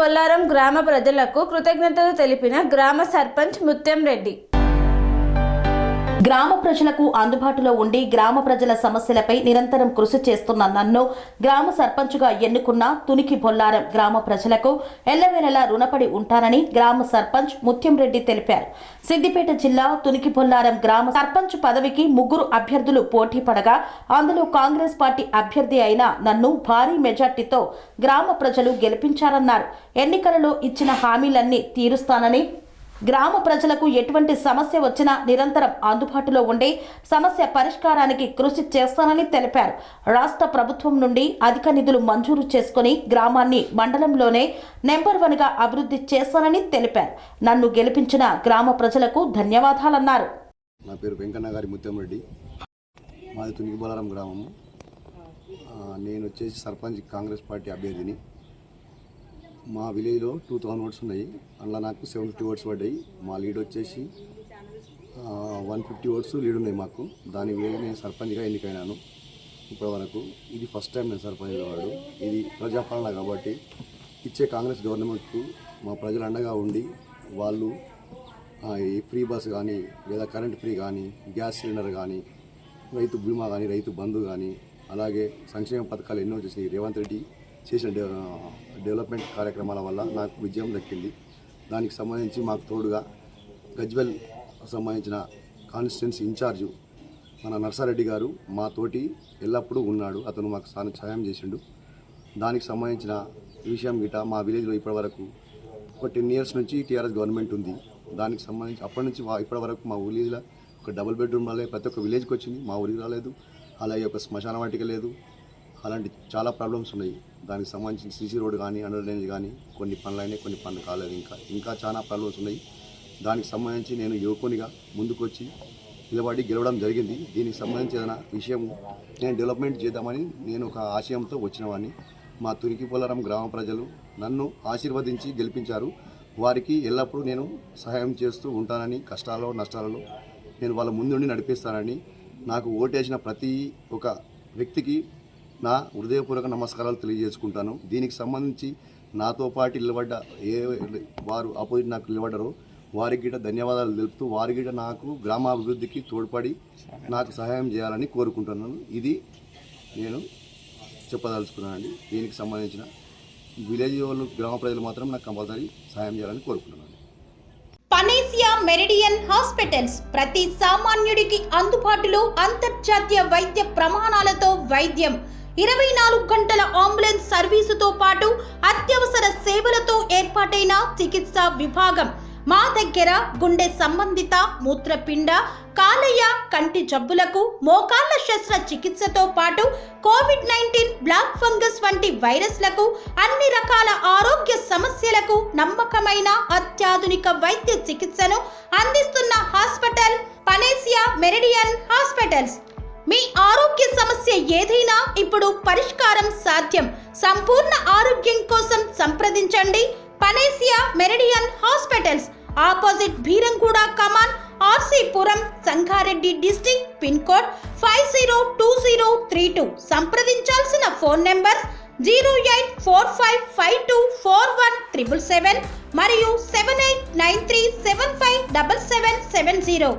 బొల్లారం గ్రామ ప్రజలకు కృతజ్ఞతలు తెలిపిన గ్రామ సర్పంచ్ ముత్యం రెడ్డి. గ్రామ ప్రజలకు అందుబాటులో ఉండి గ్రామ ప్రజల సమస్యలపై నిరంతరం కృషి చేస్తున్న నన్ను గ్రామ సర్పంచ్గా ఎన్నుకున్న తునికి బొల్లారం గ్రామ ప్రజలకు ఎల్లవేళలా రుణపడి ఉంటానని గ్రామ సర్పంచ్ ముత్యం రెడ్డి తెలిపారు. సిద్దిపేట జిల్లా తునికి బొల్లారం గ్రామ సర్పంచ్ పదవికి 3 అభ్యర్థులు పోటీ పడగా అందులో కాంగ్రెస్ పార్టీ అభ్యర్థి అయిన నన్ను భారీ మెజార్టీతో గ్రామ ప్రజలు గెలిపించారన్నారు. ఎన్నికలలో ఇచ్చిన హామీలన్నీ తీరుస్తానని, గ్రామ ప్రజలకు ఎటువంటి సమస్య వచ్చినా నిరంతరం అందుబాటులో ఉండి సమస్య పరిష్కారానికి కృషి చేస్తానని తెలిపారు. రాష్ట్ర ప్రభుత్వం నుండి అధిక నిధులు మంజూరు చేసుకుని గ్రామాన్ని మండలంలోనే నెంబర్ 1గా అభివృద్ధి చేస్తానని తెలిపారు. నన్ను గెలిపించిన గ్రామ ప్రజలకు ధన్యవాదాలన్నారు. నా పేరు వెంకన్న గారి ముత్యం రెడ్డి, మాది తునికి బొల్లారం గ్రామము. నేను వచ్చేసి సర్పంచ్ కాంగ్రెస్ పార్టీ అభ్యర్థిని. మా విలేజ్లో 2000 ఓట్స్ ఉన్నాయి, అందులో నాకు 750 ఓట్స్ పడ్డాయి. మా లీడ్ వచ్చేసి 150 ఓట్స్ లీడ్ ఉన్నాయి మాకు. దాని విలేజ్ నేను సర్పంచ్గా ఎన్నికైనాను. ఇప్పటి వరకు ఇది ఫస్ట్ టైం నేను సర్పంచ్ అవ్వడు. ఇది ప్రజాపాలన కాబట్టి ఇచ్చే కాంగ్రెస్ గవర్నమెంట్కు మా ప్రజలు అండగా ఉండి వాళ్ళు ఈ ఫ్రీ బస్ కానీ, లేదా కరెంట్ ఫ్రీ కానీ, గ్యాస్ సిలిండర్ కానీ, రైతు బీమా కానీ, రైతు బంధు కానీ, అలాగే సంక్షేమ పథకాలు ఎన్నో చేసి రేవంత్ రెడ్డి చేసిన డెవలప్మెంట్ కార్యక్రమాల వల్ల నాకు విజయం దక్కింది. దానికి సంబంధించి మాకు తోడుగా గజ్వెల్ సంబంధించిన కాన్స్టిట్యున్సీ ఇన్ఛార్జు మన నర్సారెడ్డి గారు మా తోటి ఎల్లప్పుడూ ఉన్నాడు. అతను మాకు సహాయం చేసిండు. దానికి సంబంధించిన విషయం గిట మా విలేజ్లో ఇప్పటివరకు ఒక 10 ఇయర్స్ నుంచి టీఆర్ఎస్ గవర్నమెంట్ ఉంది. దానికి సంబంధించి అప్పటి నుంచి ఇప్పటి వరకు మా విలేజ్లో ఒక డబుల్ బెడ్రూమ్ రాలేదు, ప్రతి ఒక్క విలేజ్కి వచ్చింది, మా ఊరికి రాలేదు. అలాగే ఒక శ్మశాన వాటిక లేదు. అలాంటి చాలా ప్రాబ్లమ్స్ ఉన్నాయి. దానికి సంబంధించిన సీసీ రోడ్ కానీ, అండర్ డ్రైనేజ్ కానీ, కొన్ని పనులు అయినాయి, కొన్ని పనులు కాలేదు. ఇంకా చాలా ప్రాబ్లమ్స్ ఉన్నాయి. దానికి సంబంధించి నేను యువకునిగా ముందుకు వచ్చి నిలబడి గెలవడం జరిగింది. దీనికి సంబంధించి ఏదైనా విషయం నేను డెవలప్మెంట్ చేద్దామని నేను ఒక ఆశయంతో వచ్చిన వాడిని. మా తునికి బొల్లారం గ్రామ ప్రజలు నన్ను ఆశీర్వదించి గెలిపించారు. వారికి ఎల్లప్పుడూ నేను సహాయం చేస్తూ ఉంటానని, కష్టాల్లో నష్టాలలో నేను వాళ్ళ ముందుండి నడిపిస్తానని, నాకు ఓటేసిన ప్రతి ఒక్క వ్యక్తికి నా హృదయపూర్వక నమస్కారాలు తెలియజేసుకుంటాను. దీనికి సంబంధించి నాతో పాటు నిలబడ్డ వారు ఆపోజిట్ నాకు నిలబడ్డారో వారికి గిట్ట ధన్యవాదాలు తెలుపుతూ, వారి గిట్ట నాకు గ్రామాభివృద్ధికి తోడ్పడి నాకు సహాయం చేయాలని కోరుకుంటున్నాను. ఇది నేను చెప్పదలుచుకున్నానండి. దీనికి సంబంధించిన విలేజ్ వాళ్ళు, గ్రామ ప్రజలు మాత్రం నాకు కంపల్సరీ సహాయం చేయాలని కోరుకుంటున్నాను. పనేసియా మెరిడియన్ హాస్పిటల్స్ ప్రతి సామాన్యుడికి అందుబాటులో అంతర్జాతీయ వైద్య ప్రమాణాలతో వైద్యం, 24 గంటల అంబులెన్స్ సర్వీసుతో పాటు అత్యవసర సేవలతో ఏర్పాటైన చికిత్సా విభాగం. మా దగ్గర గుండె సంబంధిత, మూత్రపిండ, కాలేయ, కంటి జబ్బులకు, మోకాళ్ల శస్త్ర చికిత్సతో పాటు కోవిడ్-19, బ్లాక్ ఫంగస్ వంటి వైరస్లకు, అన్ని రకాల ఆరోగ్య సమస్యలకు నమ్మకమైన అత్యాధునిక వైద్య చికిత్సను అందిస్తున్న హాస్పిటల్ పనేసియా మెరిడియన్ హాస్పిటల్స్. మీ ఆరోగ్య సమస్య ఏదైనా ఇప్పుడు పరిష్కారం సాధ్యం. సంపూర్ణ ఆరోగ్యం కోసం సంప్రదించండి Panacea Meridian hospitals, opposite Bheeramguda Kaman, RC Puram, Sangareddy district, pin code 502032. సంప్రదించాల్సిన ఫోన్ నెంబర్ 0845524177 మరియు 7893757770.